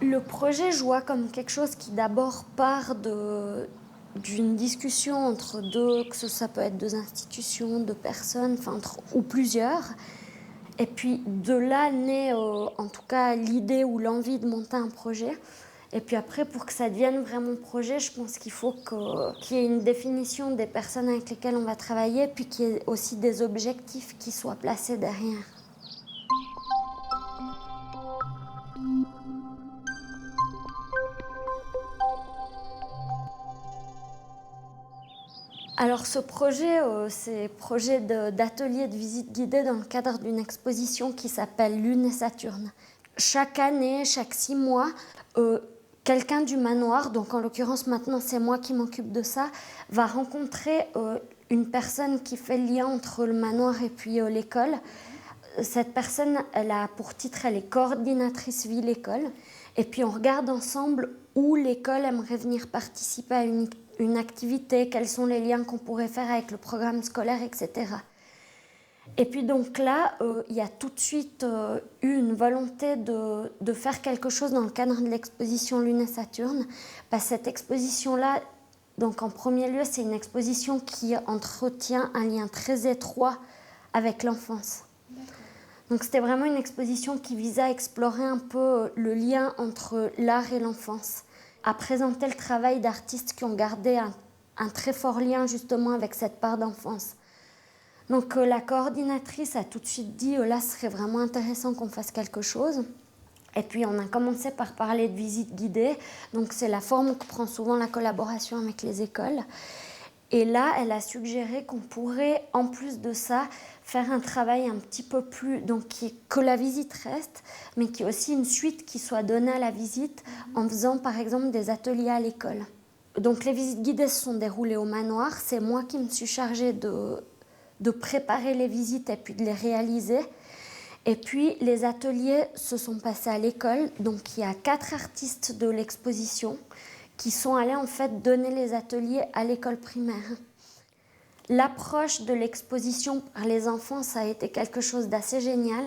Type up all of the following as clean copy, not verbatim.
Le projet, je vois comme quelque chose qui d'abord part d'une discussion entre deux, ça peut être deux institutions, deux personnes, ou plusieurs. Et puis de là naît en tout cas l'idée ou l'envie de monter un projet. Et puis après, pour que ça devienne vraiment projet, je pense qu'il faut qu'il y ait une définition des personnes avec lesquelles on va travailler, puis qu'il y ait aussi des objectifs qui soient placés derrière. Alors ce projet, c'est projet d'atelier de visite guidée dans le cadre d'une exposition qui s'appelle Lune et Saturne. Chaque année, chaque 6 mois, quelqu'un du manoir, donc en l'occurrence maintenant c'est moi qui m'occupe de ça, va rencontrer une personne qui fait le lien entre le manoir et puis l'école. Cette personne, elle a pour titre, elle est coordinatrice ville-école. Et puis on regarde ensemble où l'école aimerait venir participer à une activité, quels sont les liens qu'on pourrait faire avec le programme scolaire, etc. Et puis donc là, il y a tout de suite eu une volonté de faire quelque chose dans le cadre de l'exposition Lune et Saturne. Parce que cette exposition-là, donc en premier lieu, c'est une exposition qui entretient un lien très étroit avec l'enfance. Donc c'était vraiment une exposition qui visait à explorer un peu le lien entre l'art et l'enfance, à présenter le travail d'artistes qui ont gardé un très fort lien justement avec cette part d'enfance. Donc la coordinatrice a tout de suite dit là ce serait vraiment intéressant qu'on fasse quelque chose. Et puis on a commencé par parler de visite guidée, donc c'est la forme que prend souvent la collaboration avec les écoles. Et là, elle a suggéré qu'on pourrait, en plus de ça, faire un travail un petit peu plus, donc que la visite reste, mais qu'il y ait aussi une suite qui soit donnée à la visite en faisant par exemple des ateliers à l'école. Donc les visites guidées se sont déroulées au manoir, c'est moi qui me suis chargée de préparer les visites et puis de les réaliser. Et puis les ateliers se sont passés à l'école, donc il y a 4 artistes de l'exposition qui sont allés en fait donner les ateliers à l'école primaire. L'approche de l'exposition par les enfants, ça a été quelque chose d'assez génial,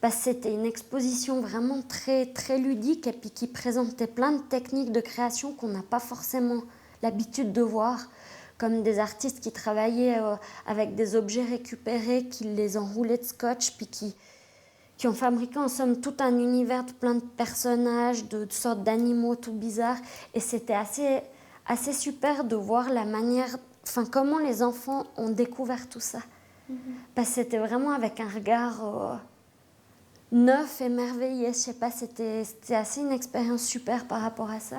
parce que c'était une exposition vraiment très, très ludique et puis qui présentait plein de techniques de création qu'on n'a pas forcément l'habitude de voir, comme des artistes qui travaillaient avec des objets récupérés, qui les enroulaient de scotch, puis qui ont fabriqué en somme tout un univers de plein de personnages, de sortes d'animaux tout bizarres. Et c'était assez super de voir la manière, comment les enfants ont découvert tout ça. Parce que c'était vraiment avec un regard neuf, émerveillé. Je sais pas, c'était assez une expérience super par rapport à ça.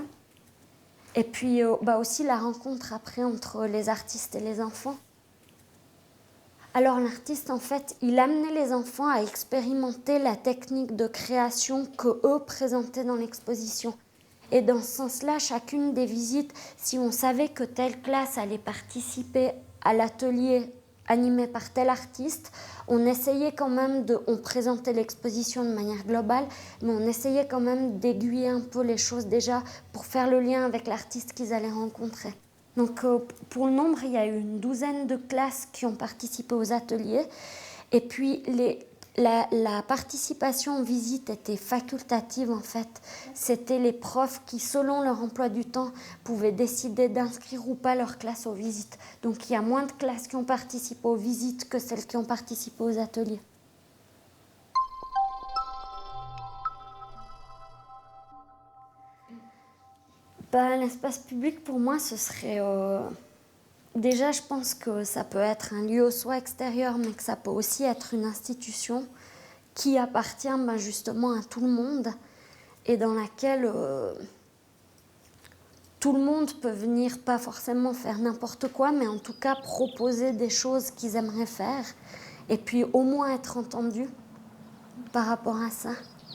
Et puis aussi la rencontre après entre les artistes et les enfants. Alors l'artiste, en fait, il amenait les enfants à expérimenter la technique de création qu'eux présentaient dans l'exposition. Et dans ce sens-là, chacune des visites, si on savait que telle classe allait participer à l'atelier animé par tel artiste, on essayait quand même on présentait l'exposition de manière globale, mais on essayait quand même d'aiguiller un peu les choses déjà pour faire le lien avec l'artiste qu'ils allaient rencontrer. Donc pour le nombre, il y a eu une 12aine de classes qui ont participé aux ateliers. Et puis la participation aux visites était facultative en fait. C'était les profs qui, selon leur emploi du temps, pouvaient décider d'inscrire ou pas leur classe aux visites. Donc il y a moins de classes qui ont participé aux visites que celles qui ont participé aux ateliers. L'espace public, pour moi, ce serait... Déjà, je pense que ça peut être un lieu soit extérieur, mais que ça peut aussi être une institution qui appartient justement à tout le monde et dans laquelle tout le monde peut venir, pas forcément faire n'importe quoi, mais en tout cas proposer des choses qu'ils aimeraient faire et puis au moins être entendus par rapport à ça.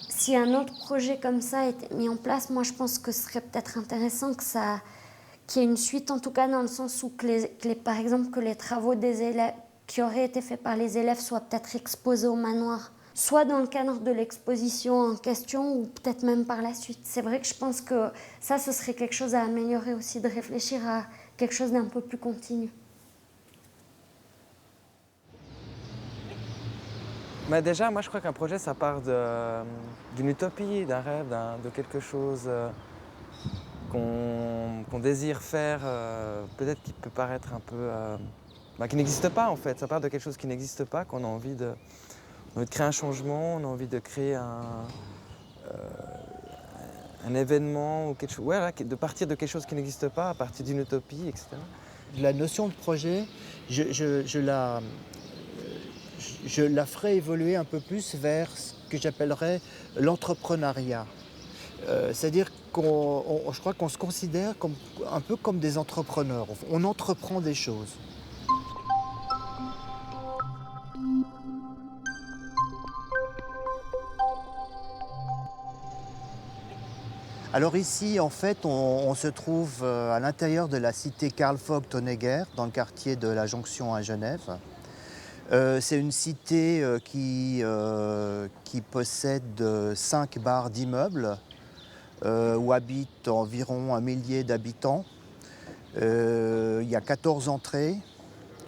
Si un autre projet comme ça était mis en place, moi je pense que ce serait peut-être intéressant qu'il y ait une suite, en tout cas dans le sens où par exemple que les travaux des élèves qui auraient été faits par les élèves soient peut-être exposés au manoir, soit dans le cadre de l'exposition en question ou peut-être même par la suite. C'est vrai que je pense que ça, ce serait quelque chose à améliorer aussi, de réfléchir à quelque chose d'un peu plus continu. Mais déjà, moi je crois qu'un projet, ça part d'une utopie, d'un rêve, de quelque chose qu'on désire faire, peut-être qui peut paraître un peu... qui n'existe pas en fait. Ça part de quelque chose qui n'existe pas, qu'on a on a envie de créer un changement, on a envie de créer un événement ou quelque chose, voilà, de partir de quelque chose qui n'existe pas, à partir d'une utopie, etc. La notion de projet, je la ferai évoluer un peu plus vers ce que j'appellerais l'entrepreneuriat. C'est-à-dire je crois qu'on se considère un peu comme des entrepreneurs. On entreprend des choses. Alors ici, en fait, on se trouve à l'intérieur de la cité Carl Vogt-Honegger, dans le quartier de la Jonction à Genève. C'est une cité qui possède 5 barres d'immeubles où habitent environ 1 millier d'habitants. Il y a 14 entrées,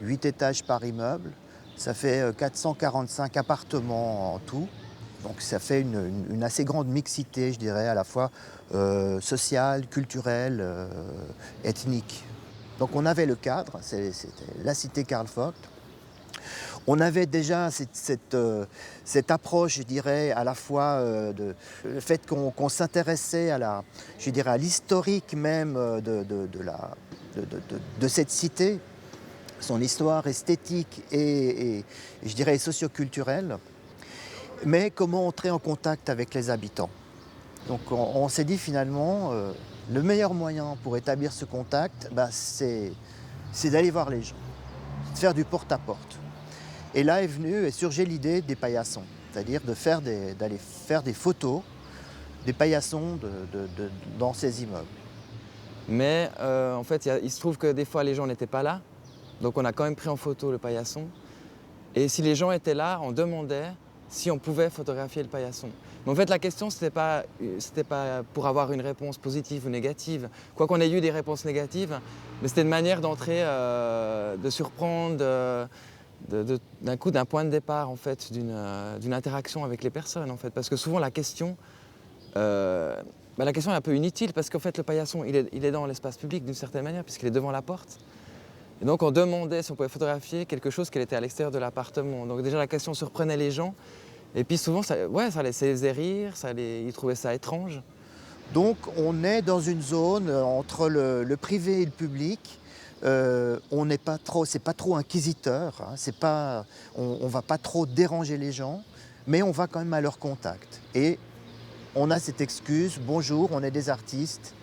8 étages par immeuble. Ça fait 445 appartements en tout. Donc ça fait une assez grande mixité, je dirais, à la fois sociale, culturelle, ethnique. Donc on avait le cadre, c'était la cité Carl Vogt. On avait déjà cette approche, je dirais, à la fois le fait qu'on s'intéressait je dirais, à l'historique même de cette cité, son histoire esthétique et je dirais socioculturelle, mais comment entrer en contact avec les habitants. Donc on s'est dit finalement, le meilleur moyen pour établir ce contact, c'est d'aller voir les gens, de faire du porte-à-porte. Et là est surgée l'idée des paillassons, c'est-à-dire d'aller faire des photos des paillassons dans ces immeubles. Mais en fait, il se trouve que des fois les gens n'étaient pas là, donc on a quand même pris en photo le paillasson. Et si les gens étaient là, on demandait si on pouvait photographier le paillasson. Mais en fait, la question, c'était pas pour avoir une réponse positive ou négative. Quoi qu'on ait eu des réponses négatives, mais c'était une manière d'entrer, de surprendre, d'un coup, d'un point de départ, en fait, d'une interaction avec les personnes, en fait. Parce que souvent, la question est un peu inutile, parce qu'en fait, le paillasson, il est dans l'espace public d'une certaine manière, puisqu'il est devant la porte. Et donc, on demandait si on pouvait photographier quelque chose qui était à l'extérieur de l'appartement. Donc déjà, la question surprenait les gens. Et puis souvent, ça les faisait rire, ils trouvaient ça étrange. Donc on est dans une zone entre le privé et le public. On n'est pas trop, c'est pas trop inquisiteur, hein, on va pas trop déranger les gens, mais on va quand même à leur contact. Et on a cette excuse, bonjour, on est des artistes,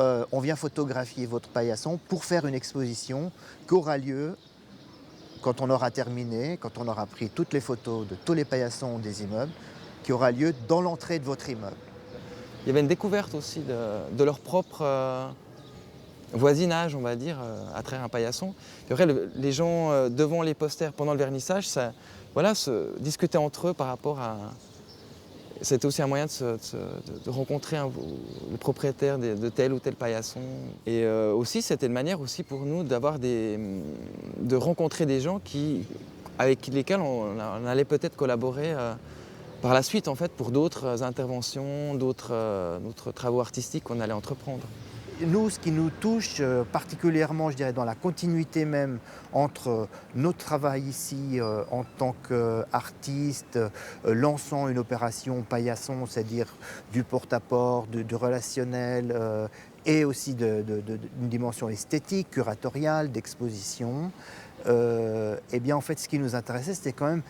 on vient photographier votre paillasson pour faire une exposition qui aura lieu quand on aura terminé, quand on aura pris toutes les photos de tous les paillassons des immeubles, qui aura lieu dans l'entrée de votre immeuble. Il y avait une découverte aussi de leur propre voisinage, on va dire, à travers un paillasson. Et après, les gens devant les posters pendant le vernissage, se discutaient entre eux par rapport à... C'était aussi un moyen de rencontrer le propriétaire de tel ou tel paillasson. Et aussi, c'était une manière aussi pour nous de rencontrer des gens avec lesquels on allait peut-être collaborer par la suite, en fait, pour d'autres interventions, d'autres travaux artistiques qu'on allait entreprendre. Nous, ce qui nous touche particulièrement, je dirais, dans la continuité même entre notre travail ici en tant qu'artiste, lançant une opération paillasson, c'est-à-dire du porte-à-porte, du relationnel, et aussi d'une dimension esthétique, curatoriale, d'exposition, eh bien en fait ce qui nous intéressait, c'était quand même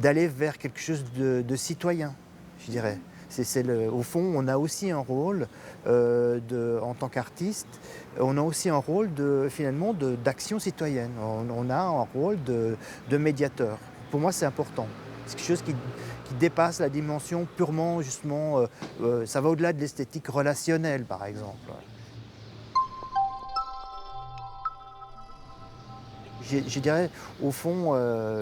d'aller vers quelque chose de citoyen, je dirais. Au fond, on a aussi un rôle en tant qu'artiste, on a aussi un rôle finalement d'action citoyenne. On a un rôle de médiateur. Pour moi, c'est important. C'est quelque chose qui dépasse la dimension purement, justement, ça va au-delà de l'esthétique relationnelle, par exemple. Je dirais, au fond,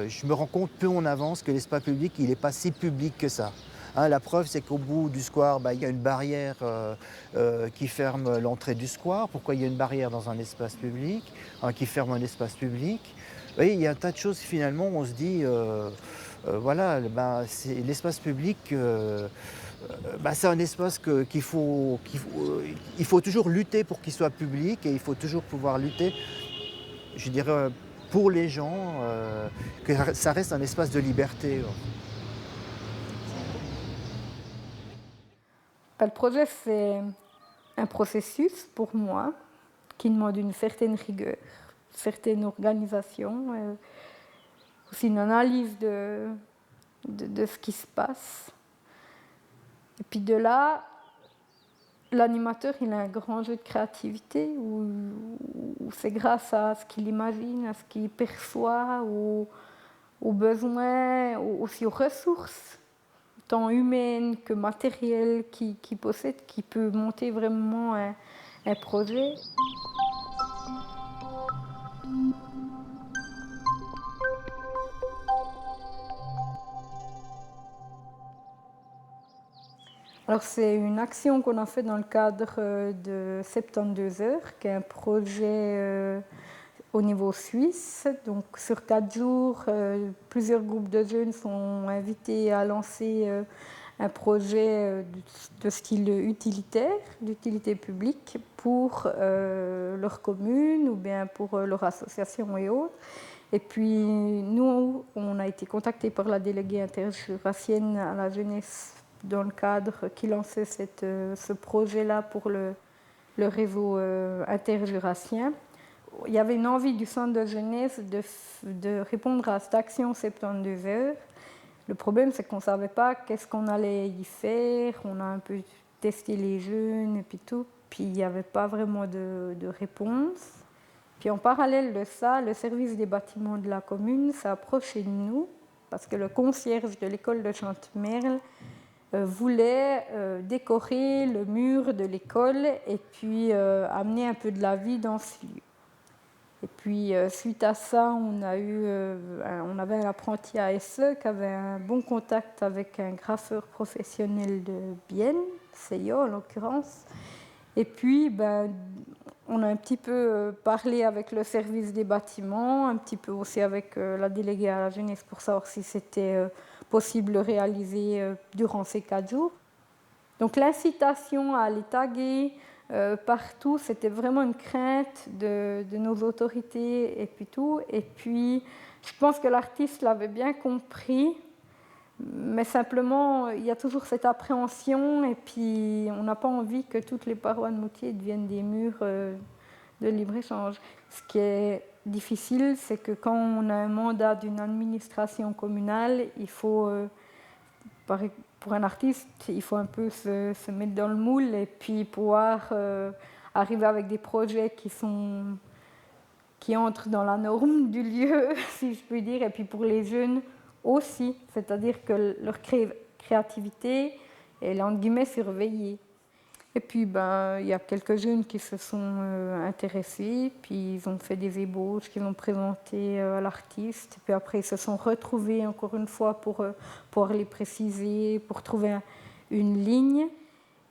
je me rends compte, peu on avance, que l'espace public, il n'est pas si public que ça. Hein, la preuve, c'est qu'au bout du square, il y a une barrière qui ferme l'entrée du square. Pourquoi il y a une barrière dans un espace public qui ferme un espace public? Vous voyez, il y a un tas de choses, finalement, on se dit, voilà, ben, l'espace public, ben, c'est un espace il faut toujours lutter pour qu'il soit public et il faut toujours pouvoir lutter, je dirais, pour les gens, que ça reste un espace de liberté. Le projet, c'est un processus pour moi qui demande une certaine rigueur, une certaine organisation, aussi une analyse de ce qui se passe. Et puis de là, l'animateur, il a un grand jeu de créativité où c'est grâce à ce qu'il imagine, à ce qu'il perçoit, aux besoins, aussi aux ressources, tant humaines que matérielles qu'il possède, qui peut monter vraiment un projet. Alors c'est une action qu'on a faite dans le cadre de 72 heures, qui est un projet au niveau suisse. Donc sur 4 jours, plusieurs groupes de jeunes sont invités à lancer un projet de style utilitaire, d'utilité publique pour leur commune ou bien pour leur association et autres. Et puis nous, on a été contactés par la déléguée interjurassienne à la jeunesse dans le cadre qui lançait ce projet-là pour le réseau interjurassien. Il y avait une envie du centre de jeunesse de répondre à cette action 72 heures. Le problème, c'est qu'on ne savait pas qu'est-ce qu'on allait y faire. On a un peu testé les jeunes et puis tout. Puis il n'y avait pas vraiment de réponse. Puis en parallèle de ça, le service des bâtiments de la commune s'est approché de nous parce que le concierge de l'école de Chantemerle voulait décorer le mur de l'école et puis amener un peu de la vie dans ce lieu. Et puis suite à ça, on avait un apprenti ASE qui avait un bon contact avec un graffeur professionnel de Bienne, CIO en l'occurrence. Et puis on a un petit peu parlé avec le service des bâtiments, un petit peu aussi avec la déléguée à la jeunesse pour savoir si c'était possible de réaliser durant ces 4 jours. Donc l'incitation à aller taguer partout, c'était vraiment une crainte de nos autorités et puis tout. Et puis je pense que l'artiste l'avait bien compris, mais simplement il y a toujours cette appréhension et puis on n'a pas envie que toutes les parois de Moutier deviennent des murs de libre-échange. Ce qui est difficile, c'est que quand on a un mandat d'une administration communale, il faut, pour un artiste, il faut un peu se mettre dans le moule et puis pouvoir arriver avec des projets qui entrent dans la norme du lieu, si je puis dire, et puis pour les jeunes aussi, c'est-à-dire que leur créativité est, entre guillemets, surveillée. Et puis, il y a quelques jeunes qui se sont intéressés, puis ils ont fait des ébauches qu'ils ont présentées à l'artiste. Puis après, ils se sont retrouvés encore une fois pour pouvoir les préciser, pour trouver une ligne.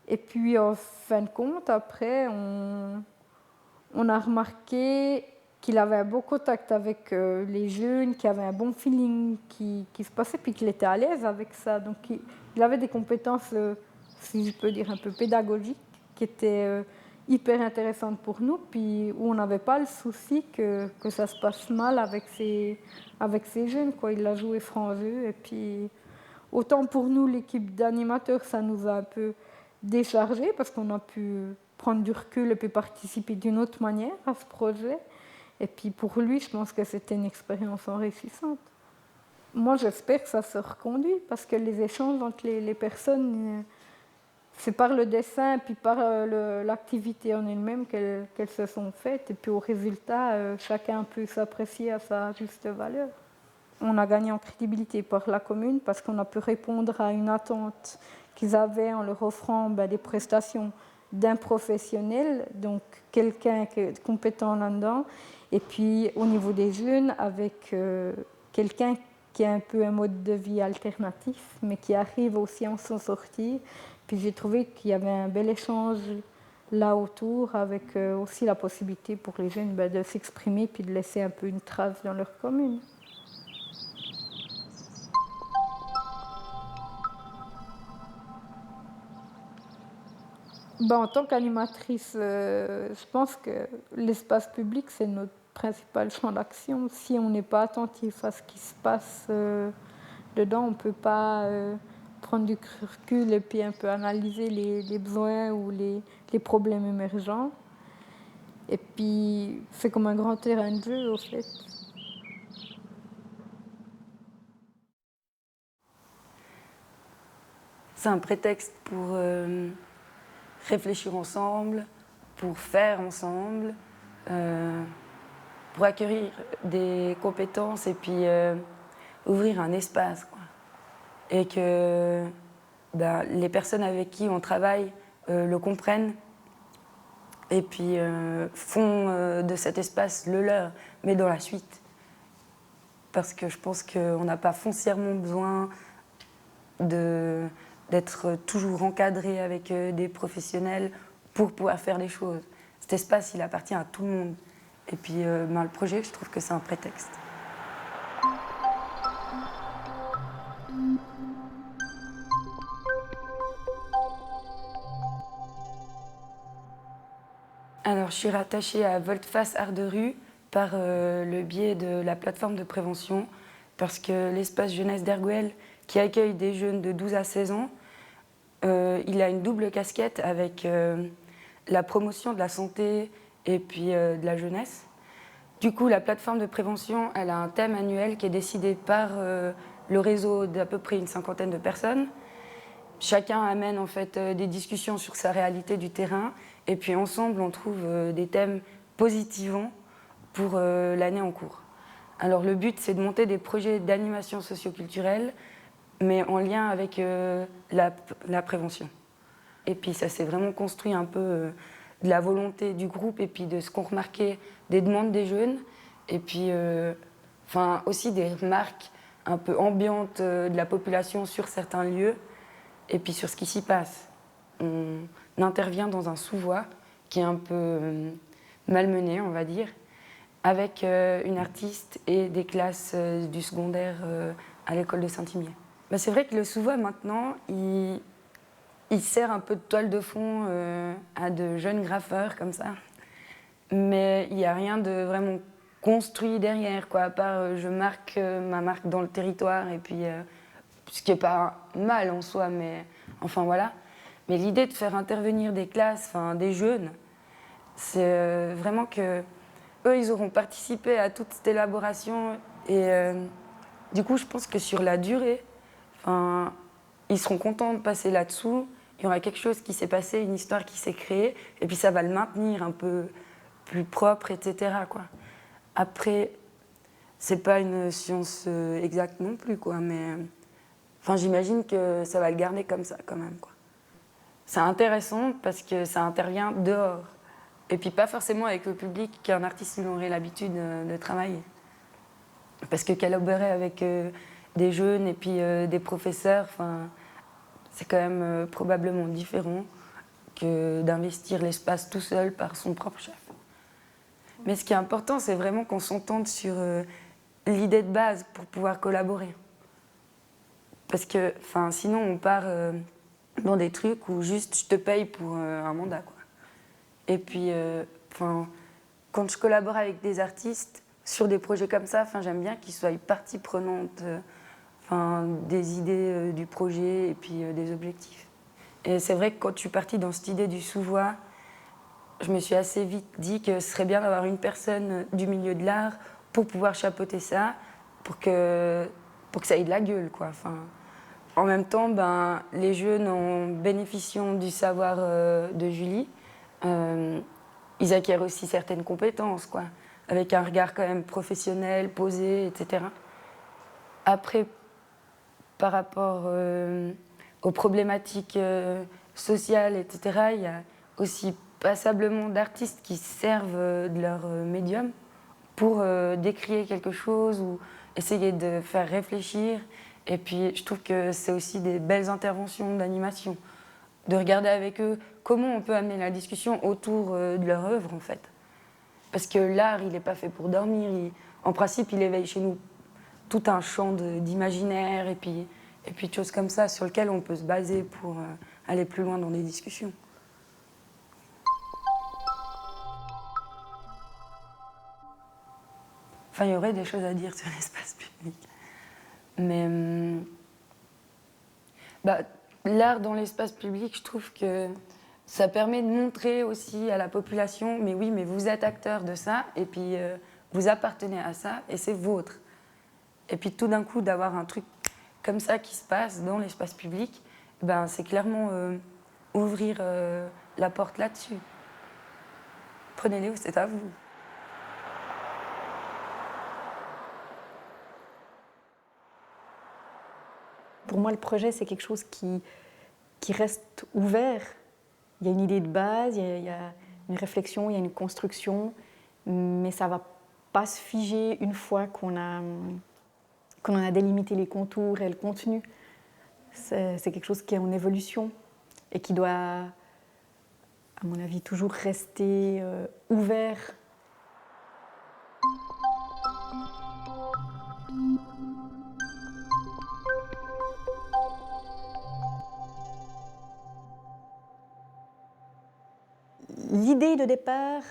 Et puis, en fin de compte, après, on a remarqué qu'il avait un beau contact avec les jeunes, qu'il avait un bon feeling qui se passait, puis qu'il était à l'aise avec ça. Donc, il avait des compétences, si je peux dire, un peu pédagogiques, qui étaient hyper intéressantes pour nous, puis où on n'avait pas le souci que ça se passe mal avec ces jeunes, quoi. Il a joué franc jeu, et puis autant pour nous, l'équipe d'animateurs, ça nous a un peu déchargé parce qu'on a pu prendre du recul et puis participer d'une autre manière à ce projet. Et puis pour lui, je pense que c'était une expérience enrichissante. Moi, j'espère que ça se reconduit parce que les échanges entre les personnes, c'est par le dessin et puis par l'activité en elle-même qu'elles se sont faites. Et puis au résultat, chacun peut s'apprécier à sa juste valeur. On a gagné en crédibilité par la commune parce qu'on a pu répondre à une attente qu'ils avaient en leur offrant des prestations d'un professionnel, donc quelqu'un qui est compétent là-dedans. Et puis au niveau des jeunes, avec quelqu'un qui a un peu un mode de vie alternatif, mais qui arrive aussi à s'en sortir. Puis j'ai trouvé qu'il y avait un bel échange là autour, avec aussi la possibilité pour les jeunes de s'exprimer puis de laisser un peu une trace dans leur commune. En tant qu'animatrice, je pense que l'espace public, c'est notre principal champ d'action. Si on n'est pas attentif à ce qui se passe dedans, on ne peut pas prendre du recul et puis un peu analyser les besoins ou les problèmes émergents. Et puis, c'est comme un grand terrain de jeu, au fait. C'est un prétexte pour réfléchir ensemble, pour faire ensemble, pour acquérir des compétences et puis ouvrir un espace, quoi. Et que les personnes avec qui on travaille le comprennent et puis font de cet espace le leur, mais dans la suite. Parce que je pense qu'on n'a pas foncièrement besoin d'être toujours encadré avec des professionnels pour pouvoir faire les choses. Cet espace, il appartient à tout le monde. Et puis le projet, je trouve que c'est un prétexte. Alors, je suis rattachée à Volte-Face Art de Rue par le biais de la plateforme de prévention, parce que l'espace jeunesse d'Erguel, qui accueille des jeunes de 12 à 16 ans, il a une double casquette avec la promotion de la santé et puis de la jeunesse. Du coup, la plateforme de prévention, elle a un thème annuel qui est décidé par le réseau d'à peu près une cinquantaine de personnes. Chacun amène en fait des discussions sur sa réalité du terrain et puis ensemble on trouve des thèmes positivants pour l'année en cours. Alors le but c'est de monter des projets d'animation socioculturelle mais en lien avec la prévention. Et puis ça s'est vraiment construit un peu de la volonté du groupe et puis de ce qu'on remarquait des demandes des jeunes et puis aussi des remarques un peu ambiantes de la population sur certains lieux. Et puis sur ce qui s'y passe. On intervient dans un sous-bois qui est un peu malmené, on va dire, avec une artiste et des classes du secondaire à l'école de Saint-Imier. C'est vrai que le sous-bois, maintenant, il sert un peu de toile de fond à de jeunes graffeurs comme ça. Mais il n'y a rien de vraiment construit derrière, quoi, à part je marque ma marque dans le territoire et puis... ce qui n'est pas mal en soi, mais enfin voilà. Mais l'idée de faire intervenir des classes, des jeunes, c'est vraiment que eux, ils auront participé à toute cette élaboration. Et du coup, je pense que sur la durée, ils seront contents de passer là-dessous. Il y aura quelque chose qui s'est passé, une histoire qui s'est créée, et puis ça va le maintenir un peu plus propre, etc., quoi. Après, c'est pas une science exacte non plus, quoi, mais... j'imagine que ça va le garder comme ça, quand même, quoi. C'est intéressant parce que ça intervient dehors. Et puis pas forcément avec le public qu'un artiste il aurait l'habitude de travailler. Parce que collaborer avec des jeunes et puis des professeurs, c'est quand même probablement différent que d'investir l'espace tout seul par son propre chef. Mais ce qui est important, c'est vraiment qu'on s'entende sur l'idée de base pour pouvoir collaborer. Parce que sinon, on part dans des trucs où juste je te paye pour un mandat, quoi. Et puis, quand je collabore avec des artistes sur des projets comme ça, j'aime bien qu'ils soient partie prenante des idées du projet et puis des objectifs. Et c'est vrai que quand je suis partie dans cette idée du sous-voix, je me suis assez vite dit que ce serait bien d'avoir une personne du milieu de l'art pour pouvoir chapeauter ça, pour que ça ait de la gueule, quoi. En même temps, les jeunes, en bénéficiant du savoir de Julie, ils acquièrent aussi certaines compétences, quoi, avec un regard quand même professionnel, posé, etc. Après, par rapport aux problématiques sociales, etc., il y a aussi passablement d'artistes qui servent de leur médium pour décrier quelque chose ou essayer de faire réfléchir. Et puis, je trouve que c'est aussi des belles interventions d'animation, de regarder avec eux comment on peut amener la discussion autour de leur œuvre, en fait. Parce que l'art, il n'est pas fait pour dormir. En principe, il éveille chez nous tout un champ d'imaginaire et puis de choses comme ça sur lequel on peut se baser pour aller plus loin dans des discussions. Enfin, il y aurait des choses à dire sur l'espace public. Mais l'art dans l'espace public, je trouve que ça permet de montrer aussi à la population, mais oui, mais vous êtes acteur de ça, et puis vous appartenez à ça, et c'est vôtre. Et puis tout d'un coup, d'avoir un truc comme ça qui se passe dans l'espace public, ben, c'est clairement ouvrir la porte là-dessus. Prenez-les, c'est à vous. Pour moi, le projet, c'est quelque chose qui reste ouvert. Il y a une idée de base, il y a une réflexion, il y a une construction, mais ça ne va pas se figer une fois qu'on a délimité les contours et le contenu. C'est quelque chose qui est en évolution et qui doit, à mon avis, toujours rester ouvert. L'idée de départ,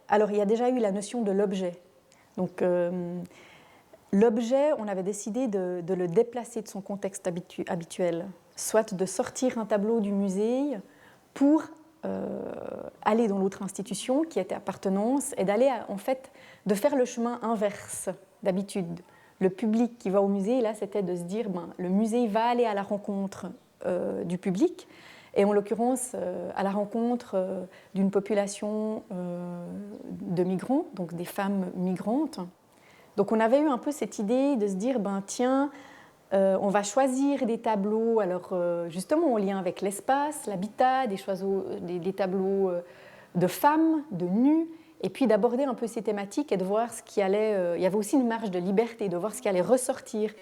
alors il y a déjà eu la notion de l'objet. Donc l'objet, on avait décidé de le déplacer de son contexte habituel, soit de sortir un tableau du musée pour aller dans l'autre institution qui était appartenance et d'aller en fait de faire le chemin inverse d'habitude. Le public qui va au musée, là, c'était de se dire le musée va aller à la rencontre du public. Et en l'occurrence, à la rencontre d'une population de migrants, donc des femmes migrantes. Donc on avait eu un peu cette idée de se dire, tiens, on va choisir des tableaux, alors justement en lien avec l'espace, l'habitat, des tableaux de femmes, de nus, et puis d'aborder un peu ces thématiques et de voir ce qui allait... il y avait aussi une marge de liberté, de voir ce qui allait ressortir.